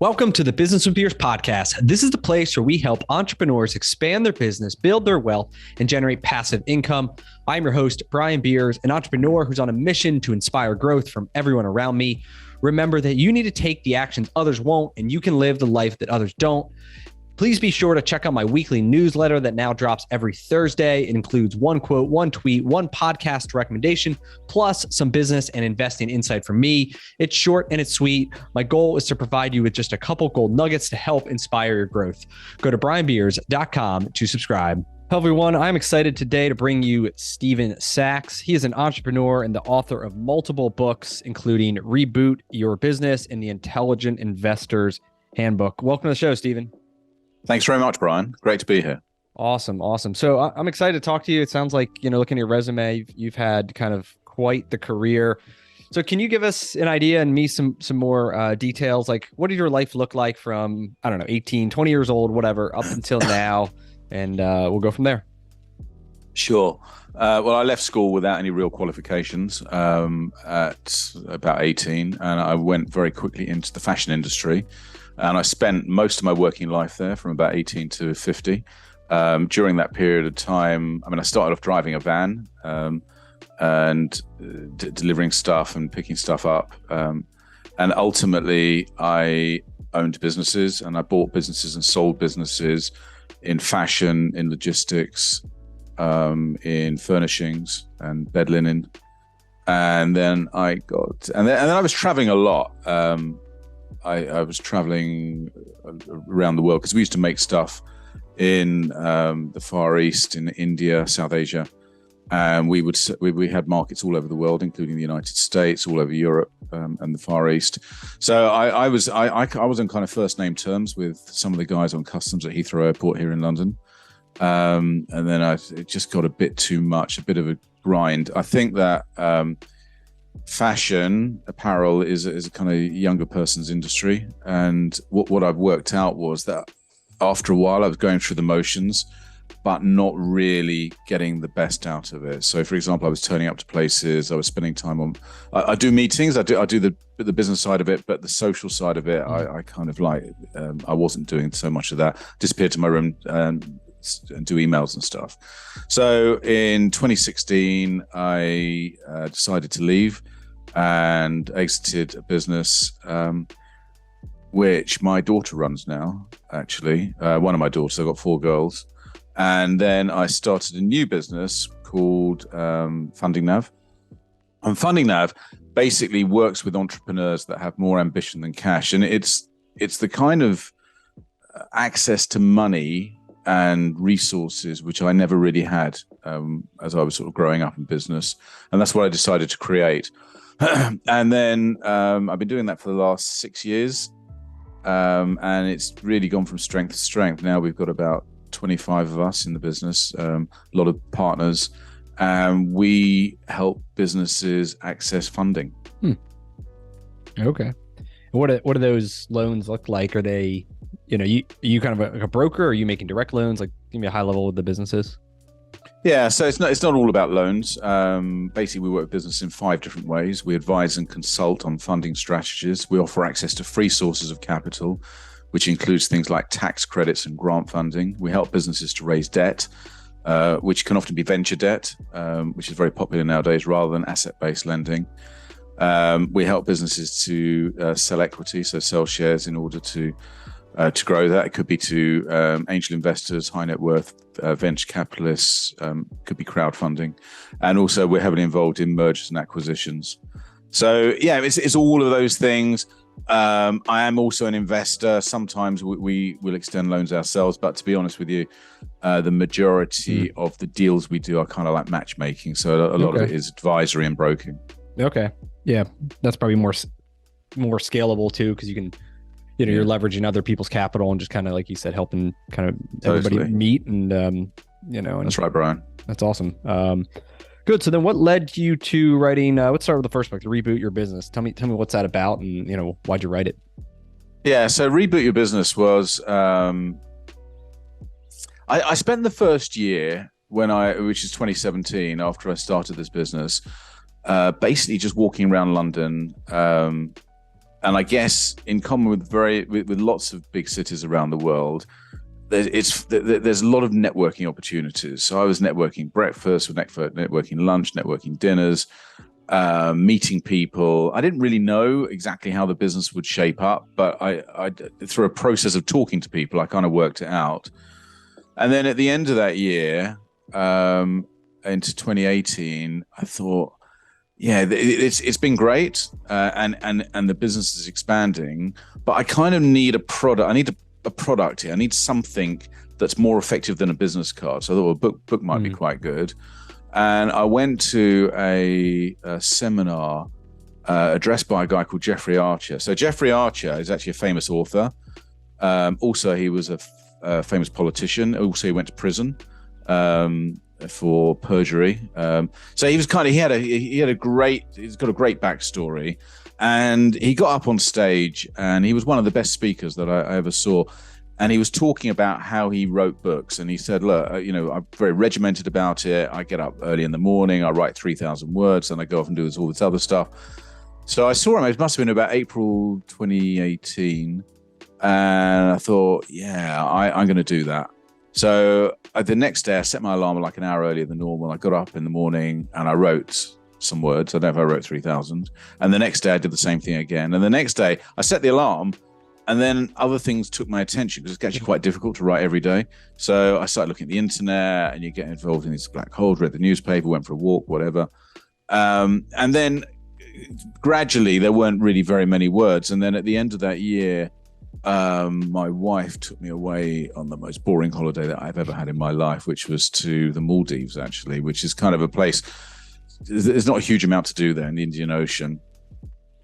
Welcome to the Business with Beers podcast. This is the place where we help entrepreneurs expand their business, build their wealth, and generate passive income. I'm your host, Brian Beers, an entrepreneur who's on a mission to inspire growth from everyone around me. Remember that you need to take the actions others won't, and you can live the life that others don't. Please be sure to check out my weekly newsletter that now drops every Thursday. It includes one quote, one tweet, one podcast recommendation, plus some business and investing insight from me. It's short and it's sweet. My goal is to provide you with just a couple gold nuggets to help inspire your growth. Go to brianbeers.com to subscribe. Hello, everyone. I'm excited today to bring you Stephen Sachs. He is an entrepreneur and the author of multiple books, including Reboot Your Business and The Intelligent Investor's Handbook. Welcome to the show, Stephen. Thanks very much, Brian. Great to be here. Awesome. So I'm excited to talk to you. It sounds like, looking at your resume, you've had kind of quite the career. So can you give us an idea and me some more details? Like, what did your life look like from, 18, 20 years old, whatever, up until now? And we'll go from there. Sure. Well, I left school without any real qualifications at about 18, and I went very quickly into the fashion industry. And I spent most of my working life there from about 18 to 50. During that period of time, I started off driving a van and delivering stuff and picking stuff up. And ultimately, I owned businesses and I bought businesses and sold businesses in fashion, in logistics, in furnishings and bed linen. And then I was traveling a lot. I was traveling around the world because we used to make stuff in the Far East, in India, South Asia, and we had markets all over the world, including the United States, all over Europe, and the Far East. So I was on kind of first name terms with some of the guys on customs at Heathrow Airport here in London, and then it just got a bit too much, a bit of a grind. I think that. Fashion apparel is a kind of younger person's industry, and what I've worked out was that after a while I was going through the motions but not really getting the best out of it. So for example, I was turning up to places, I was spending time on I do meetings, I do the business side of it, but the social side of it I kind of like I wasn't doing so much of that. Disappeared to my room and do emails and stuff. So in 2016, I decided to leave and exited a business which my daughter runs now, actually. One of my daughters, I've got 4 girls. And then I started a new business called Funding Nav. And Funding Nav basically works with entrepreneurs that have more ambition than cash. And it's the kind of access to money and resources which I never really had as I was sort of growing up in business, and that's what I decided to create. And then I've been doing that for the last 6 years, and it's really gone from strength to strength. Now we've got about 25 of us in the business, a lot of partners, and we help businesses access funding. Okay. What do those loans look like? Are they, you kind of a broker, or are you making direct loans? Like, give me a high level of the businesses. Yeah, so it's not all about loans. Basically, we work with business in 5 different ways. We advise and consult on funding strategies. We offer access to free sources of capital, which includes things like tax credits and grant funding. We help businesses to raise debt, which can often be venture debt, which is very popular nowadays, rather than asset-based lending. We help businesses to sell equity, so sell shares in order to grow that. It could be to angel investors, high net worth, venture capitalists, could be crowdfunding. And also we're heavily involved in mergers and acquisitions. So yeah, it's all of those things. I am also an investor. Sometimes we will extend loans ourselves, but to be honest with you, the majority of the deals we do are kind of like matchmaking. So a lot of it is advisory and broking. Okay. Yeah. That's probably more scalable too, because you can, you're leveraging other people's capital and just kind of, like you said, helping kind of everybody meet and, and that's right, Brian. That's awesome. Good. So then what led you to writing, let's start with the first book, the Reboot Your Business. Tell me what's that about and, why'd you write it? Yeah. So Reboot Your Business was, I spent the first year which is 2017, after I started this business, basically just walking around London, And I guess in common with lots of big cities around the world, there's a lot of networking opportunities. So I was networking breakfast, networking lunch, networking dinners, meeting people. I didn't really know exactly how the business would shape up, but I through a process of talking to people, I kind of worked it out. And then at the end of that year, into 2018, I thought, yeah, it's been great, and the business is expanding, but I kind of need a product. I need a product here. I need something that's more effective than a business card. So I thought a book might be quite good. And I went to a seminar addressed by a guy called Jeffrey Archer. So Jeffrey Archer is actually a famous author. Also, he was a famous politician. Also, he went to prison for perjury. So he was he's got a great backstory. And he got up on stage, and he was one of the best speakers that I ever saw. And he was talking about how he wrote books. And he said, look, I'm very regimented about it. I get up early in the morning, I write 3,000 words, and I go off and do all this other stuff. So I saw him, it must have been about April 2018. And I thought, yeah, I'm going to do that. So the next day, I set my alarm like an hour earlier than normal. I got up in the morning and I wrote some words. I don't know if I wrote 3,000. And the next day, I did the same thing again. And the next day, I set the alarm, and then other things took my attention because it's actually quite difficult to write every day. So I started looking at the internet, and you get involved in these black holes, read the newspaper, went for a walk, whatever. And then gradually, there weren't really very many words. And then at the end of that year, my wife took me away on the most boring holiday that I've ever had in my life, which was to the Maldives, actually, which is kind of a place. There's not a huge amount to do there in the Indian Ocean.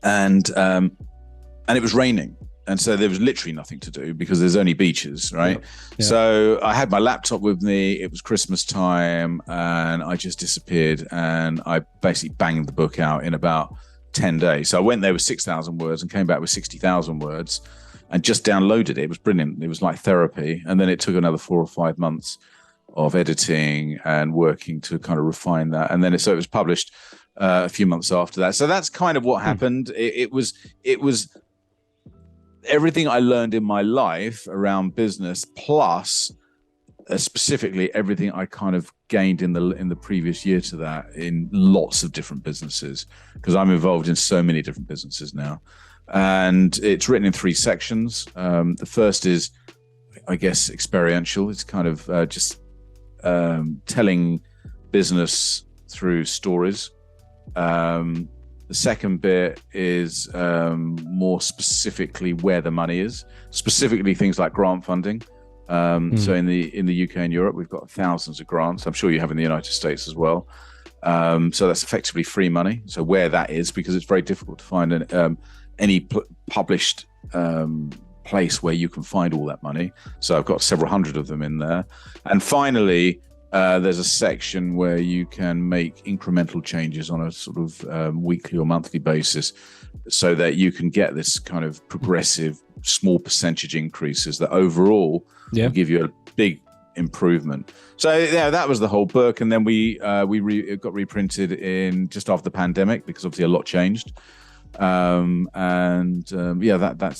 And it was raining. And so there was literally nothing to do because there's only beaches, right? Yeah. So I had my laptop with me. It was Christmas time, and I just disappeared. And I basically banged the book out in about 10 days. So I went there with 6,000 words and came back with 60,000 words and just downloaded it. It was brilliant. It was like therapy. And then it took another 4 or 5 months of editing and working to kind of refine that. And then it was published a few months after that. So that's kind of what happened. It was everything I learned in my life around business, plus specifically everything I kind of gained in the previous year to that in lots of different businesses, because I'm involved in so many different businesses now. And it's written in 3 sections. The first is, I guess, experiential. It's kind of just telling business through stories. The second bit is more specifically where the money is, specifically things like grant funding. So in the UK and Europe, we've got thousands of grants. I'm sure you have in the United States as well. So that's effectively free money. So where that is, because it's very difficult to find any published place where you can find all that money. So I've got several hundred of them in there. And finally, there's a section where you can make incremental changes on a sort of weekly or monthly basis so that you can get this kind of progressive small percentage increases that overall will give you a big improvement. So yeah, that was the whole book. And then it got reprinted in just after the pandemic because obviously a lot changed. That's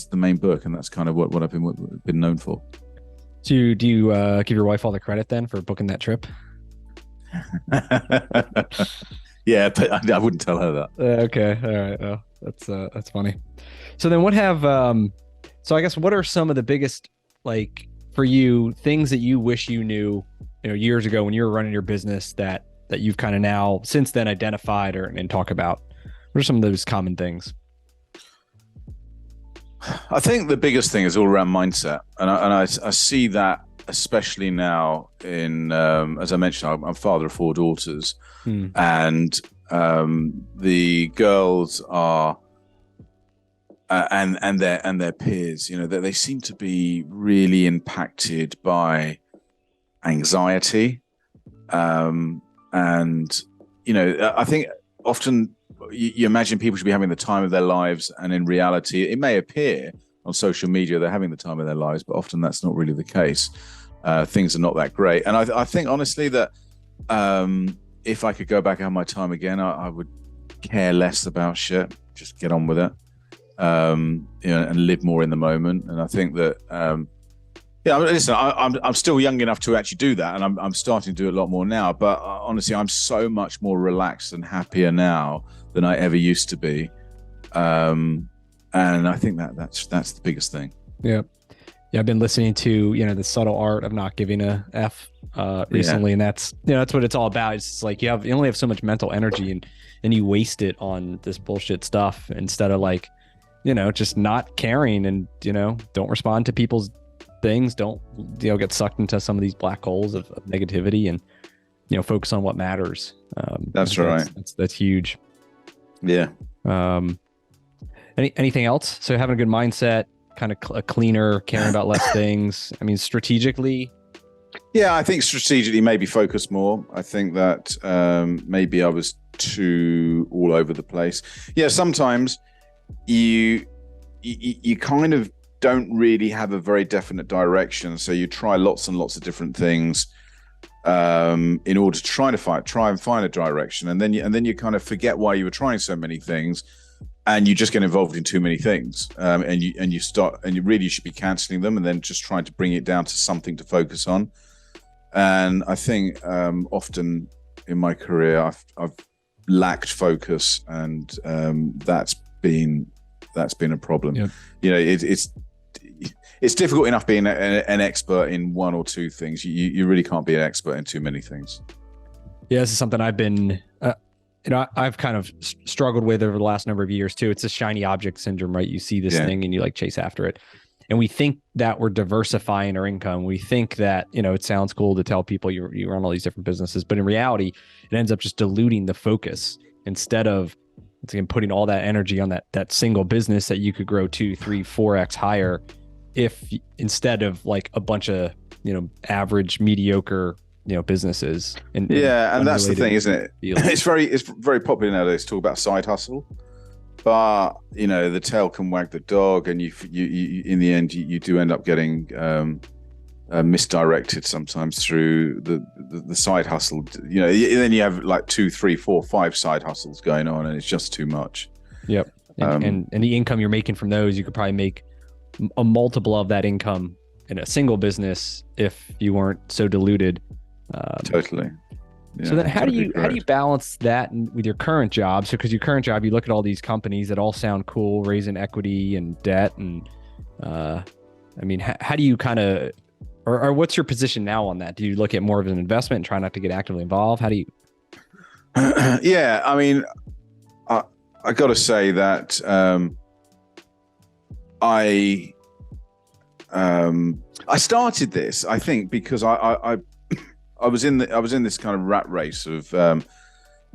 the main book, and that's kind of what I've been known for. Do you give your wife all the credit then for booking that trip? Yeah, but I wouldn't tell her that. Okay, all right. Oh, that's funny. So then, what are some of the biggest, like, for you, things that you wish you knew, years ago when you were running your business that you've kind of now since then identified and talk about? What are some of those common things? I think the biggest thing is all around mindset. And I see that especially now in, as I mentioned, I'm father of 4 daughters. And the girls are, and their peers, they seem to be really impacted by anxiety. I think often you imagine people should be having the time of their lives, and in reality, it may appear on social media they're having the time of their lives, but often that's not really the case. Things are not that great. And I think, honestly, that if I could go back and have my time again, I would care less about shit, just get on with it. and live more in the moment. And I think that, listen, I'm still young enough to actually do that, and I'm starting to do it a lot more now. But honestly, I'm so much more relaxed and happier now than I ever used to be. And I think that's the biggest thing. Yeah. Yeah, I've been listening to, the subtle art of not giving a F recently, and that's what it's all about. It's like you only have so much mental energy, and you waste it on this bullshit stuff instead of just not caring and don't respond to people's things. Don't get sucked into some of these black holes of negativity, and focus on what matters. That's right. That's huge. Yeah. Anything else? So having a good mindset, kind of a cleaner, caring about less things. I mean, strategically. Yeah, I think strategically maybe focus more. I think that maybe I was too all over the place. Yeah, sometimes you kind of don't really have a very definite direction, so you try lots and lots of different things in order to try and find a direction, and then you kind of forget why you were trying so many things. And you just get involved in too many things, and you really should be cancelling them, and then just trying to bring it down to something to focus on. And I think often in my career, I've lacked focus, and that's been a problem. Yep. It's difficult enough being an expert in one or two things. You really can't be an expert in too many things. Yeah, this is something I've been. I've kind of struggled with over the last number of years too. It's a shiny object syndrome, right? You see this thing and you chase after it. And we think that we're diversifying our income. We think that, it sounds cool to tell people you run all these different businesses, but in reality, it ends up just diluting the focus instead of putting all that energy on that single business that you could grow 2, 3, 4x higher. If instead of a bunch of, average, mediocre, businesses. And that's the thing, isn't it? It's very popular nowadays to talk about side hustle, but the tail can wag the dog, and you in the end you do end up getting misdirected sometimes through the side hustle. Then you have 2, 3, 4, 5 side hustles going on, and it's just too much. Yep. And the income you're making from those, you could probably make a multiple of that income in a single business if you weren't so diluted. Totally. Yeah, so then how do you balance that with your current job? So because your current job, you look at all these companies that all sound cool, raising equity and debt, and how do you kind of, or what's your position now on that? Do you look at more of an investment and try not to get actively involved? How do you? Yeah, I mean, I got to say that I started this, I think, because I was in this kind of rat race of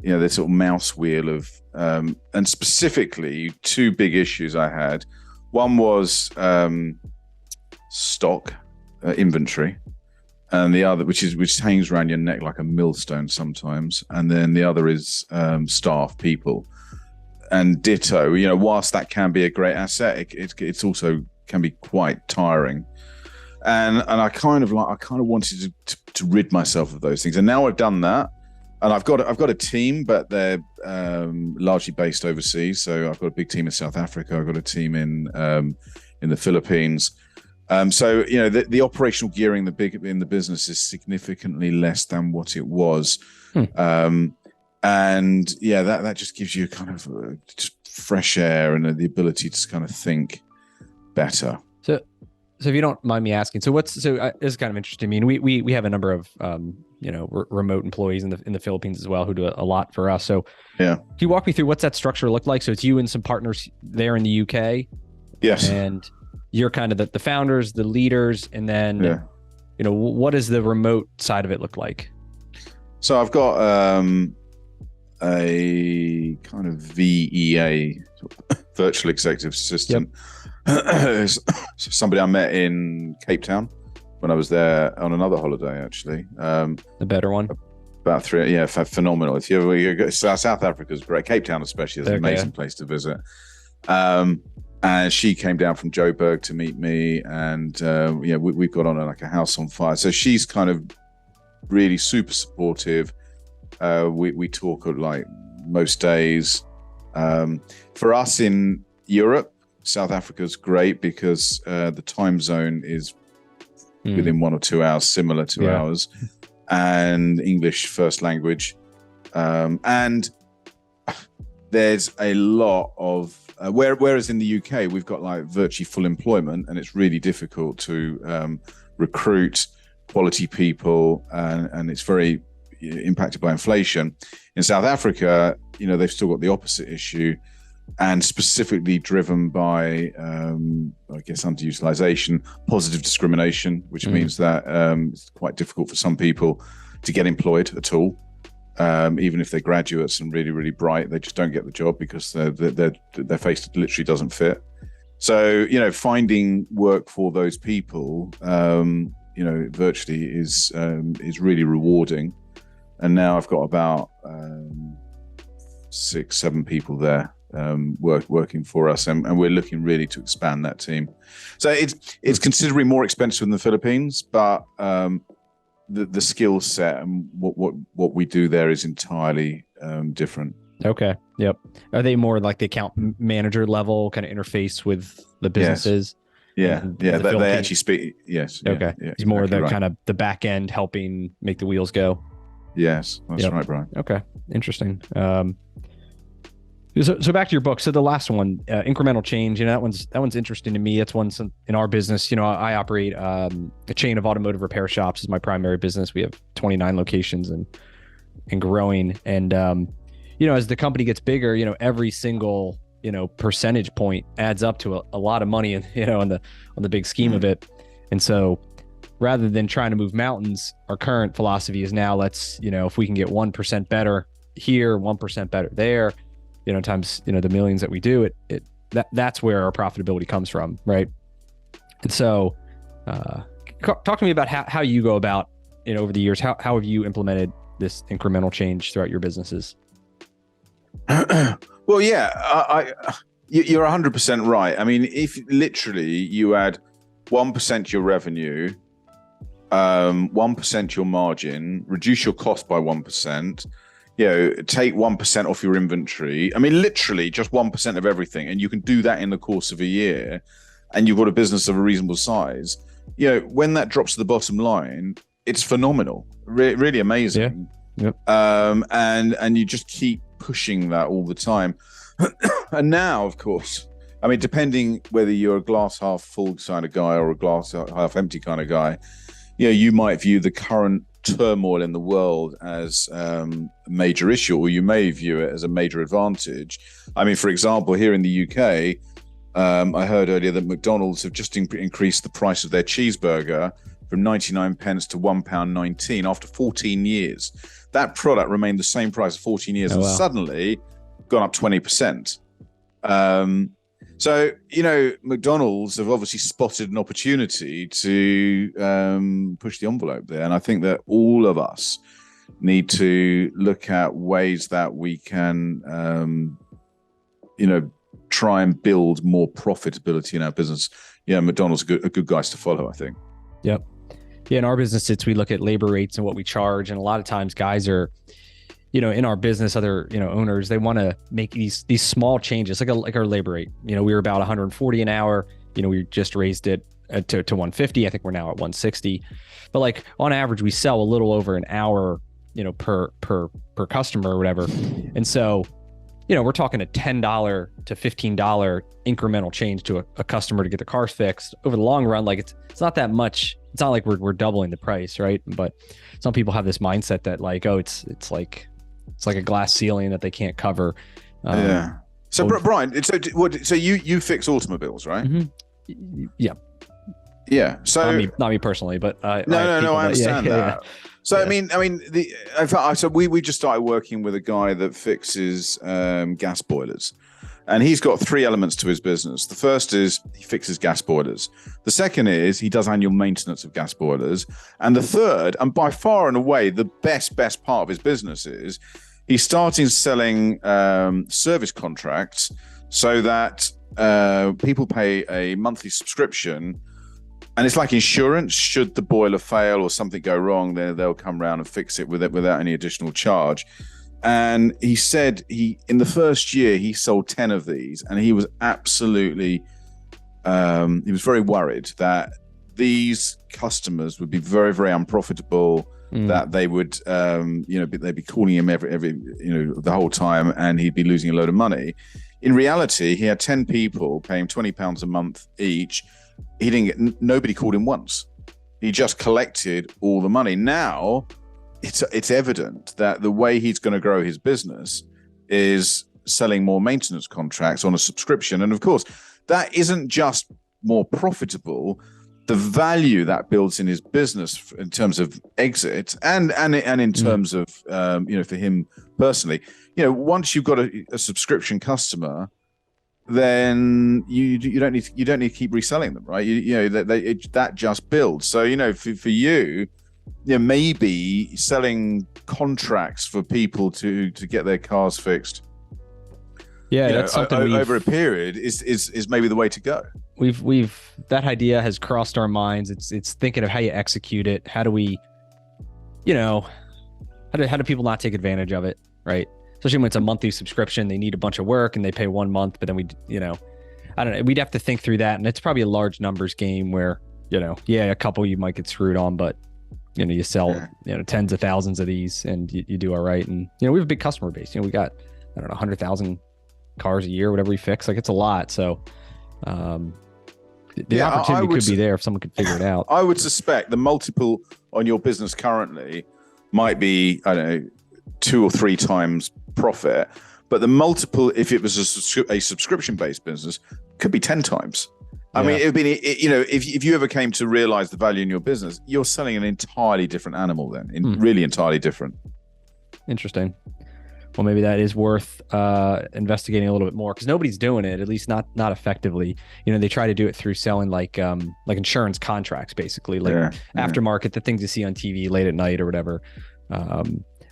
this sort of mouse wheel of and specifically 2 big issues I had. One was stock inventory, and the other, which hangs around your neck like a millstone sometimes, and then the other is staff, people, and ditto. Whilst that can be a great asset, it's also can be quite tiring. And I kind of wanted to rid myself of those things, and now I've done that, and I've got a team, but they're largely based overseas. So I've got a big team in South Africa. I've got a team in the Philippines. So the operational gearing in the business is significantly less than what it was, and that just gives you kind of just fresh air and the ability to kind of think better. So if you don't mind me asking, this is kind of interesting. I mean, we have a number of remote employees in the Philippines as well who do a lot for us. So yeah, can you walk me through what's that structure look like? So it's you and some partners there in the UK. Yes. And you're kind of the founders, the leaders, and then what does the remote side of it look like? So I've got a kind of VEA, virtual executive assistant. Yep. Somebody I met in Cape Town when I was there on another holiday, actually. The better one? About 3, phenomenal. If you go, South Africa's great. Cape Town especially is an amazing place to visit. And she came down from Joburg to meet me, and we've got on like a house on fire. So she's kind of really super supportive. We talk like most days. For us in Europe, South Africa's great because the time zone is within 1 or 2 hours, similar to ours, and English first language. And there's a lot of, whereas in the UK, we've got like virtually full employment, and it's really difficult to recruit quality people, and it's very impacted by inflation. In South Africa, they've still got the opposite issue, and specifically driven by, I guess, underutilization, positive discrimination, which means that it's quite difficult for some people to get employed at all. Even if they're graduates and really, really bright, they just don't get the job because their face literally doesn't fit. So, finding work for those people, virtually is really rewarding. And now I've got about 6-7 people there working for us, and we're looking really to expand that team. So it's considerably more expensive than the Philippines, but the skill set and what we do there is entirely different. Okay. Yep. Are they more like the account manager level kind of interface with the businesses? Yes. Yeah. They actually speak. Yes. Okay. Yeah, it's more exactly the kind of the back end helping make the wheels go. Yes, that's right, Brian. Okay. Interesting. So back to your book. So the last one, incremental change, that one's interesting to me. That's one in our business. I operate a chain of automotive repair shops is my primary business. We have 29 locations and growing. And as the company gets bigger, every single percentage point adds up to a lot of money, on the big scheme of it. And so rather than trying to move mountains, our current philosophy is now let's, if we can get 1% better here, 1% better there, times, the millions that we do, that's where our profitability comes from. Right. And so, talk to me about how you go about, over the years, how have you implemented this incremental change throughout your businesses? Well, yeah, you're 100% right. I mean, if literally you add 1% your revenue, 1% your margin, reduce your cost by 1%, take 1% off your inventory. I mean, literally just 1% of everything. And you can do that in the course of a year, and you've got a business of a reasonable size. When that drops to the bottom line, it's phenomenal, really amazing. Yeah. Yep. And you just keep pushing that all the time. And now, of course, I mean, depending whether you're a glass half full kind of guy or a glass half empty kind of guy, you might view the current turmoil in the world as a major issue, or you may view it as a major advantage. I mean, for example, here in the UK, I heard earlier that McDonald's have just increased the price of their cheeseburger from 99 pence to £1.19 after 14 years. That product remained the same price for 14 years, and suddenly gone up 20%. So, McDonald's have obviously spotted an opportunity to push the envelope there. And I think that all of us need to look at ways that we can, try and build more profitability in our business. McDonald's are good guys to follow, I think. Yep. Yeah, in our business, we look at labor rates and what we charge. And a lot of times guys are, in our business, other, owners, they want to make these small changes, like our labor rate. We were about 140 an hour. We just raised it to 150. I think we're now at 160. But like on average, we sell a little over an hour, per customer or whatever. And so, we're talking a $10 to $15 incremental change to a customer to get the cars fixed. Over the long run, like it's not that much. It's not like we're doubling the price, right? But some people have this mindset that like, oh, it's like a glass ceiling that they can't cover. Yeah. So Brian, so you fix automobiles, right? Mm-hmm. Yeah. Yeah. So not me personally, but I understand that. Yeah. So yeah. So we just started working with a guy that fixes gas boilers, and he's got 3 elements to his business. The first is he fixes gas boilers. The second is he does annual maintenance of gas boilers, and the third, and by far and away the best part of his business, is he's starting selling service contracts so that people pay a monthly subscription. And it's like insurance. Should the boiler fail or something go wrong, they'll come around and fix it without any additional charge. And he said in the first year he sold 10 of these, and he was absolutely he was very worried that these customers would be very, very unprofitable, that they would, they'd be calling him every, the whole time, and he'd be losing a load of money. In reality, he had 10 people paying £20 a month each. He didn't get, nobody called him once. He just collected all the money. Now it's evident that the way he's going to grow his business is selling more maintenance contracts on a subscription. And of course, that isn't just more profitable. The value that builds in his business in terms of exit and in terms of for him personally, once you've got a subscription customer, then you don't need to keep reselling them, right? That just builds. So for you, maybe selling contracts for people to get their cars fixed. Yeah, that's something over a period is maybe the way to go. We've that idea has crossed our minds. It's thinking of how you execute it. How do we, how do people not take advantage of it, right? Especially when it's a monthly subscription, they need a bunch of work and they pay 1 month, but then I don't know. We'd have to think through that, and it's probably a large numbers game where a couple you might get screwed on, but you sell tens of thousands of these and you do all right. And we have a big customer base. We got 100,000 cars a year, whatever we fix. Like, it's a lot. So the opportunity could be there if someone could figure it out. I would suspect the multiple on your business currently might be, 2 or 3 times profit, but the multiple, if it was a subscription-based business, could be 10 times. I mean, it would be, if you ever came to realize the value in your business, you're selling an entirely different animal then, really entirely different. Interesting. Well, maybe that is worth investigating a little bit more, because nobody's doing it, at least not effectively. They try to do it through selling like insurance contracts, basically, aftermarket, the things you see on TV late at night or whatever.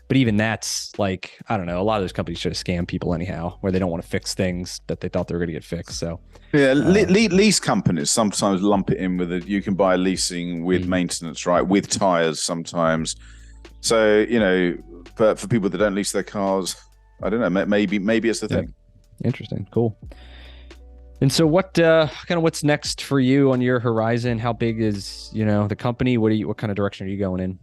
But even that's like, I don't know, a lot of those companies try to scam people anyhow, where they don't want to fix things that they thought they were going to get fixed. So lease companies sometimes lump it in with you can buy leasing with maintenance, right? With tires sometimes. So, but for people that don't lease their cars, I don't know, maybe it's the thing. Interesting. Cool. And so what's next for you on your horizon? How big is, the company? What kind of direction are you going in?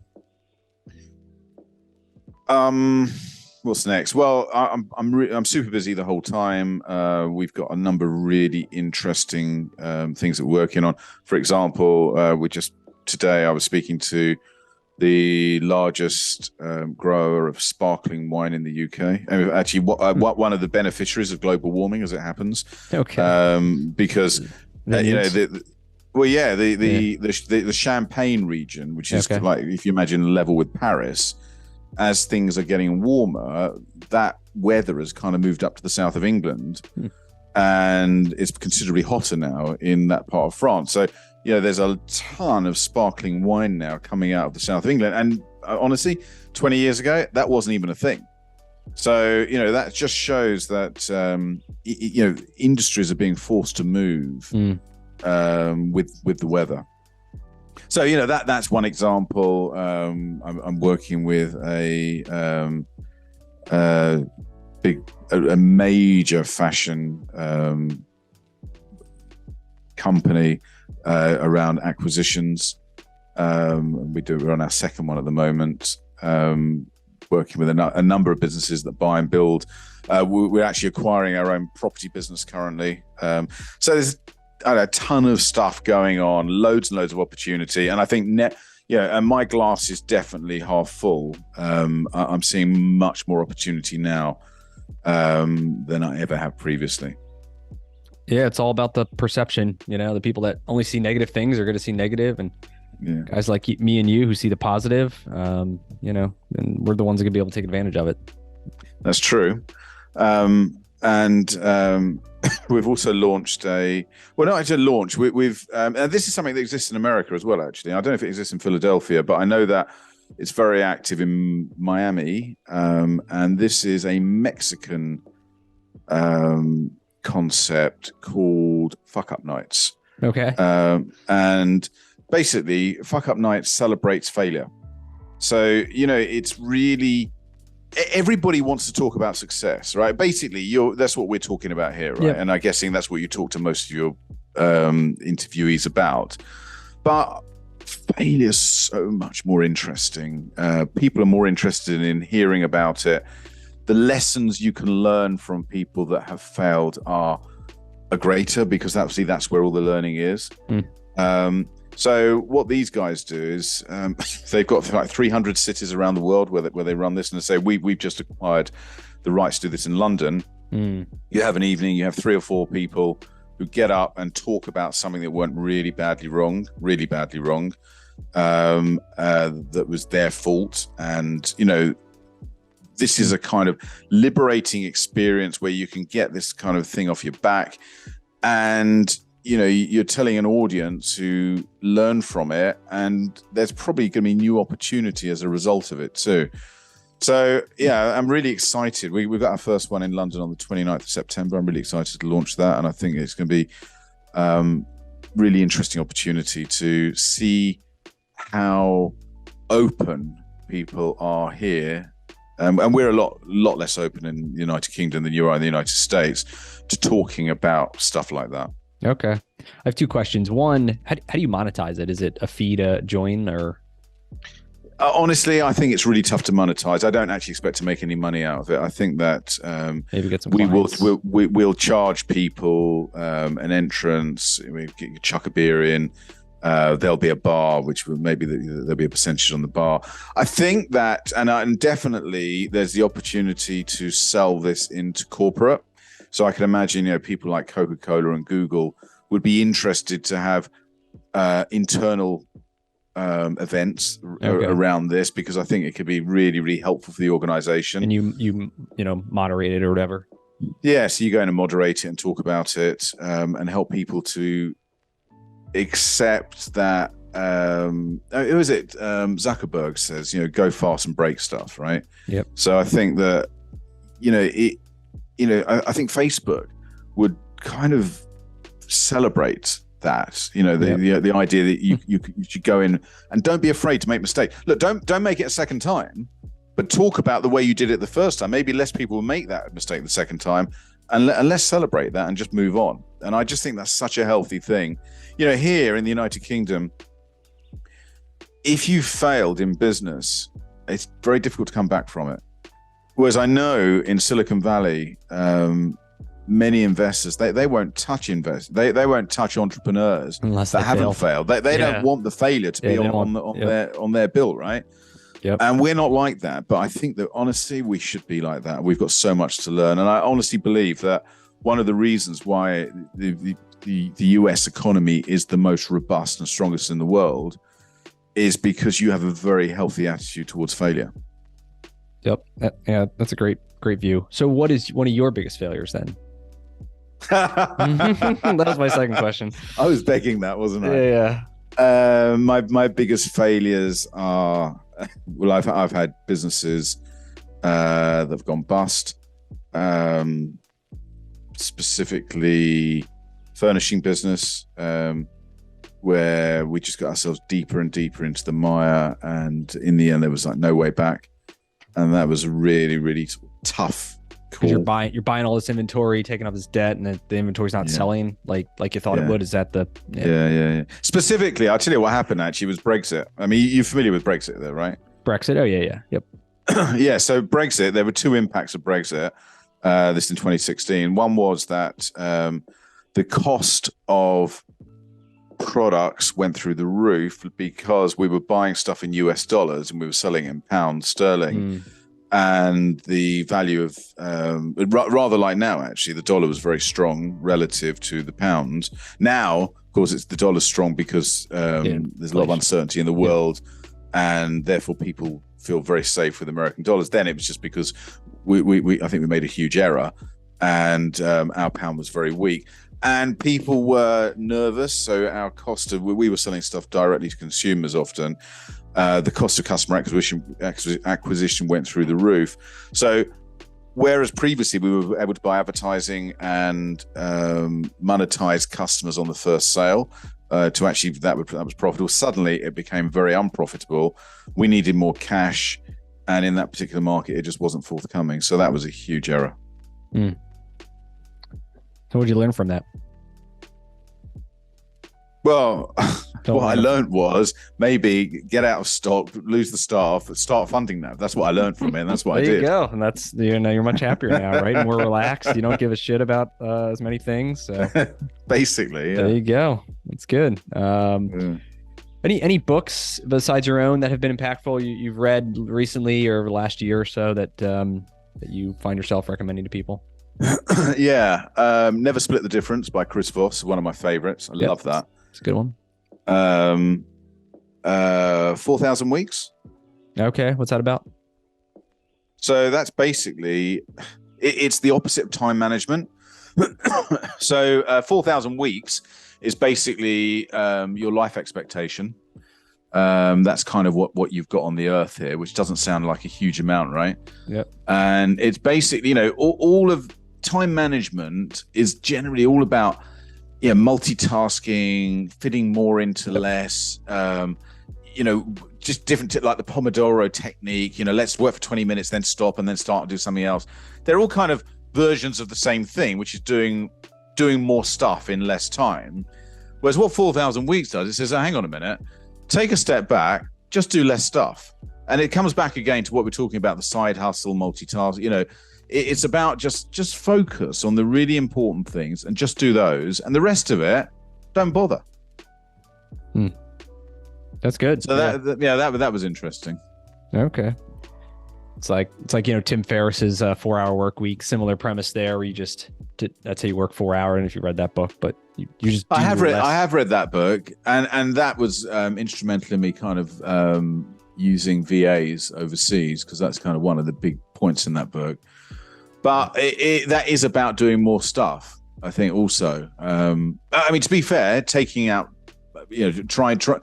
What's next? Well, I'm super busy the whole time. We've got a number of really interesting things that we're working on. For example, today I was speaking to the largest grower of sparkling wine in the UK. And actually, one of the beneficiaries of global warming, as it happens. Okay. Because the Champagne region, which is like, if you imagine level with Paris, as things are getting warmer, that weather has kind of moved up to the south of England, and it's considerably hotter now in that part of France. So, there's a ton of sparkling wine now coming out of the south of England. And honestly, 20 years ago, that wasn't even a thing. So, that just shows that, industries are being forced to move with the weather. So, that's one example. I'm working with a major fashion company around acquisitions. We're on our second one at the moment, working with a number of businesses that buy and build. We're actually acquiring our own property business currently. So there's a ton of stuff going on, loads and loads of opportunity. And I think and my glass is definitely half full. I'm seeing much more opportunity now than I ever have previously. Yeah, it's all about the perception. The people that only see negative things are going to see negative, and guys like me and you who see the positive, and we're the ones that can be able to take advantage of it. That's true. We've also launched and this is something that exists in America as well, actually. I don't know if it exists in Philadelphia, but I know that it's very active in Miami. And this is a Mexican concept called Fuck Up Nights. Okay. And basically, Fuck Up Nights celebrates failure. So, it's really... Everybody wants to talk about success, right? Basically, that's what we're talking about here, right? Yep. And I'm guessing that's what you talk to most of your interviewees about. But failure is so much more interesting. People are more interested in hearing about it. The lessons you can learn from people that have failed are greater, because obviously that's where all the learning is. So what these guys do is they've got like 300 cities around the world where they run this, and they say we've just acquired the rights to do this in London. You have an evening, you have 3 or 4 people who get up and talk about something that went really badly wrong, that was their fault. And, you know, this is a kind of liberating experience where you can get this kind of thing off your back. And, you know, you're telling an audience who learn from it, and there's probably going to be new opportunity as a result of it too. So, yeah, I'm really excited. We've got our first one in London on the 29th of September. I'm really excited to launch that. And I think it's going to be really interesting opportunity to see how open people are here. And we're a lot less open in the United Kingdom than you are in the United States to talking about stuff like that. Okay. I have 2 questions. One, how do you monetize it? Is it a fee to join, or? Honestly, I think it's really tough to monetize. I don't actually expect to make any money out of it. I think that maybe get some clients. We'll charge people an entrance. We chuck a beer in. There'll be a bar, which will maybe there'll be a percentage on the bar. I think that, and definitely there's the opportunity to sell this into corporate. So I can imagine, you know, people like Coca-Cola and Google would be interested to have internal events around this, because I think it could be really, really helpful for the organization. And you moderate it or whatever. Yeah, so you go in and moderate it and talk about it, and help people to accept that. Who is it? Zuckerberg says, you know, go fast and break stuff, right? Yep. So I think that, you know, I think Facebook would kind of celebrate that, you know, the idea that you should go in and don't be afraid to make mistakes. Look, don't make it a second time, but talk about the way you did it the first time. Maybe less people will make that mistake the second time, and let's celebrate that and just move on. And I just think that's such a healthy thing. You know, here in the United Kingdom, if you failed in business, it's very difficult to come back from it. Whereas I know in Silicon Valley, many investors, they won't touch they won't touch entrepreneurs unless that haven't failed. They don't want the failure to be on their bill, right? Yep. And we're not like that. But I think that honestly, we should be like that. We've got so much to learn, and I honestly believe that one of the reasons why the US economy is the most robust and strongest in the world is because you have a very healthy attitude towards failure. Yep. Yeah, that's a great view. So what is one of your biggest failures then? That was my second question. I was begging that, wasn't I? Yeah. My biggest failures are, well, I've had businesses that have gone bust. Specifically, furnishing business, where we just got ourselves deeper and deeper into the mire, and in the end, there was like no way back, and that was really, really tough. Because you're buying all this inventory, taking up this debt, and the inventory's not selling like you thought it would. Is that the yeah. Specifically, I'll tell you what happened actually was Brexit. I mean, you're familiar with Brexit though, right? Brexit. Oh yeah. Yep. Yeah. So Brexit, there were 2 impacts of Brexit. This in 2016. One was that the cost of products went through the roof because we were buying stuff in US dollars and we were selling in pounds sterling. And the value of, rather like now, actually, the dollar was very strong relative to the pound. Now, of course, it's the dollar's strong because there's a lot of uncertainty in the world, and therefore people feel very safe with American dollars. Then it was just because I think we made a huge error, and our pound was very weak, and people were nervous. So our cost of, we were selling stuff directly to consumers often. The cost of customer acquisition went through the roof. So whereas previously we were able to buy advertising and monetize customers on the first sale to actually that was profitable, suddenly it became very unprofitable. We needed more cash, and in that particular market, it just wasn't forthcoming. So that was a huge error. So what did you learn from that? Well, what I learned was maybe get out of stock, lose the staff, start Funding Nav. That's what I learned from it. And that's what I did. There you go. And that's, you're much happier now, right? More relaxed. You don't give a shit about as many things. So. Basically, yeah. There you go. That's good. Any books besides your own that have been impactful you've read recently or over the last year or so that you find yourself recommending to people? Yeah. Never Split the Difference by Chris Voss, one of my favorites. I love that. It's a good one. 4,000 Weeks. Okay. What's that about? So that's basically, it's the opposite of time management. So 4,000 weeks is basically your life expectation. That's kind of what you've got on the earth here, which doesn't sound like a huge amount, right? Yep. And it's basically, all of time management is generally all about multitasking, fitting more into less, just different, like the Pomodoro technique, let's work for 20 minutes, then stop and then start and do something else. They're all kind of versions of the same thing, which is doing more stuff in less time. Whereas what 4,000 Weeks does, it says, hang on a minute, take a step back, just do less stuff. And it comes back again to what we're talking about, the side hustle, multitask, it's about just focus on the really important things and just do those. And the rest of it, don't bother. That's good. So that was interesting. Okay. It's like Tim Ferriss's 4-Hour Work Week, similar premise there, where that's how you work 4 hours. And if you read that book, but you just I have read that book, and that was instrumental in me kind of using VAs overseas, because that's kind of one of the big points in that book. But that is about doing more stuff, I think. Also, to be fair, taking out, trying to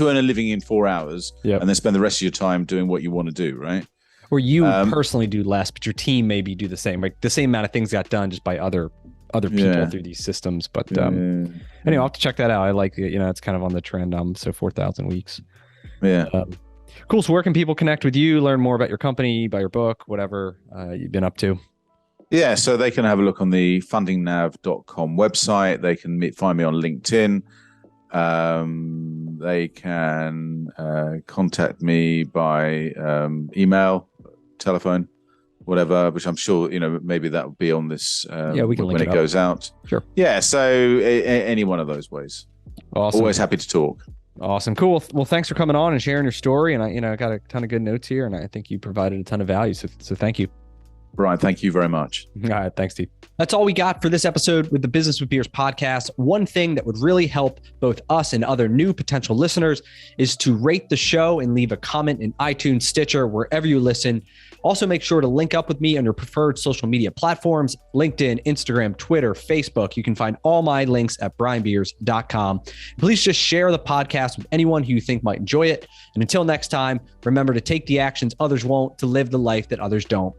earn a living in 4 hours, and then spend the rest of your time doing what you want to do, right? Or you personally do less, but your team maybe do the same. Like the same amount of things got done just by other people through these systems. But anyway, I'll have to check that out. I like it. It's kind of on the trend. So 4,000 Weeks. Yeah. Cool. So where can people connect with you, learn more about your company, buy your book, whatever you've been up to? Yeah, so they can have a look on the fundingnav.com website. They can find me on LinkedIn. They can contact me by email, telephone, whatever, which I'm sure, maybe that will be on this we can when it goes out. Sure. Yeah, so any one of those ways. Awesome. Always happy to talk. Awesome. Cool. Well, thanks for coming on and sharing your story. And I got a ton of good notes here, and I think you provided a ton of value. So thank you. Brian, thank you very much. All right. Thanks, Steve. That's all we got for this episode with the Business with Beers podcast. One thing that would really help both us and other new potential listeners is to rate the show and leave a comment in iTunes, Stitcher, wherever you listen. Also, make sure to link up with me on your preferred social media platforms, LinkedIn, Instagram, Twitter, Facebook. You can find all my links at brianbeers.com. Please just share the podcast with anyone who you think might enjoy it. And until next time, remember to take the actions others won't, to live the life that others don't.